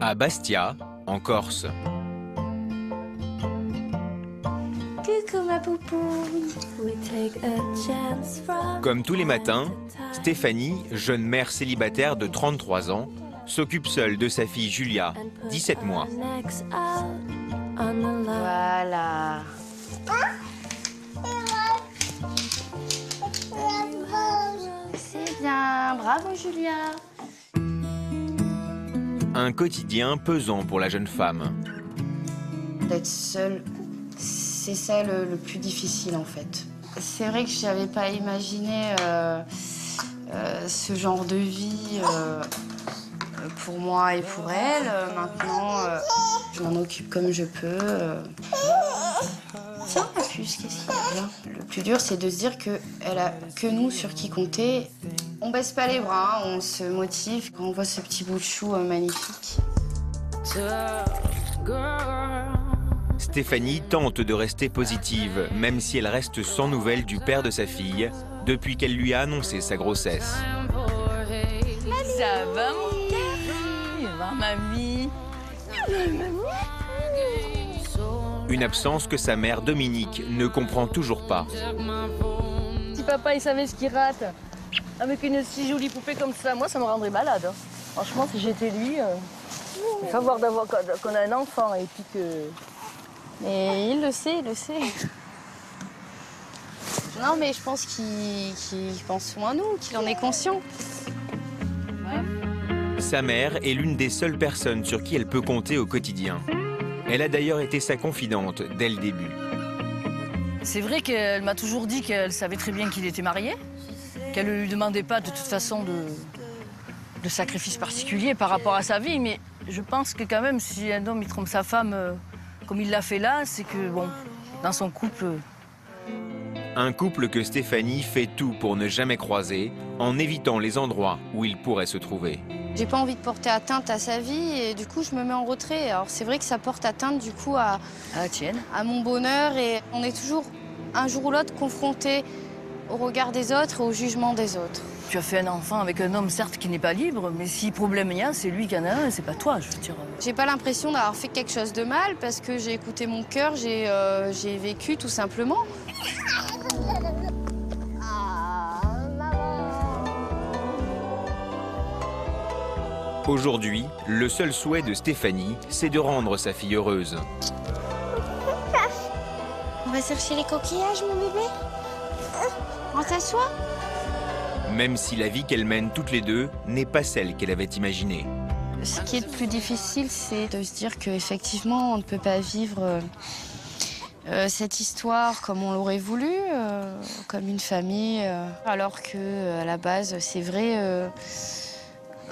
à Bastia, en Corse. Coucou ma poupouille. Comme tous les matins, Stéphanie, jeune mère célibataire de 33 ans, s'occupe seule de sa fille Julia, 17 mois. Voilà. C'est bien, bravo Julia. Un quotidien pesant pour la jeune femme. D'être seule, c'est ça le plus difficile en fait. C'est vrai que je n'avais pas imaginé ce genre de vie pour moi et pour elle. Maintenant, je m'en occupe comme je peux. Tiens, la puce, qu'est-ce qu'il y a là? Le plus dur, c'est de se dire qu'elle a que nous sur qui compter. On baisse pas les bras, on se motive quand on voit ce petit bout de chou magnifique. Stéphanie tente de rester positive, même si elle reste sans nouvelles du père de sa fille, depuis qu'elle lui a annoncé sa grossesse. Ça va mon chéri? Mamie. Une absence que sa mère Dominique ne comprend toujours pas. Si papa il savait ce qu'il rate avec une si jolie poupée comme ça, moi ça me rendrait malade. Hein. Franchement, si j'étais lui, il faut savoir qu'on a un enfant et puis que... Mais il le sait, il le sait. Non, mais je pense qu'il pense souvent à nous, qu'il en est conscient. Sa mère est l'une des seules personnes sur qui elle peut compter au quotidien. Elle a d'ailleurs été sa confidente dès le début. C'est vrai qu'elle m'a toujours dit qu'elle savait très bien qu'il était marié, qu'elle ne lui demandait pas de toute façon de sacrifice particulier par rapport à sa vie, mais je pense que quand même, si un homme il trompe sa femme comme il l'a fait là, c'est que, bon, dans son couple... Un couple que Stéphanie fait tout pour ne jamais croiser, en évitant les endroits où il pourrait se trouver. J'ai pas envie de porter atteinte à sa vie et du coup je me mets en retrait. Alors c'est vrai que ça porte atteinte du coup à la tienne, à mon bonheur et on est toujours un jour ou l'autre confronté au regard des autres et au jugement des autres. Tu as fait un enfant avec un homme certes qui n'est pas libre, mais si problème il y a, c'est lui qui en a un, c'est pas toi, je veux dire. J'ai pas l'impression d'avoir fait quelque chose de mal parce que j'ai écouté mon cœur, j'ai vécu tout simplement. Aujourd'hui, le seul souhait de Stéphanie, c'est de rendre sa fille heureuse. On va chercher les coquillages, mon bébé. On s'assoit. Même si la vie qu'elles mènent toutes les deux n'est pas celle qu'elle avait imaginée. Ce qui est le plus difficile, c'est de se dire qu'effectivement, on ne peut pas vivre cette histoire comme on l'aurait voulu, comme une famille, alors qu'à la base, c'est vrai,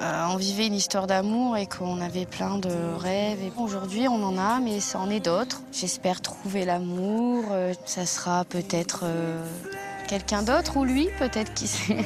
on vivait une histoire d'amour et qu'on avait plein de rêves. Et aujourd'hui, on en a, mais ça en est d'autres. J'espère trouver l'amour. Ça sera peut-être quelqu'un d'autre ou lui, peut-être, qui sait.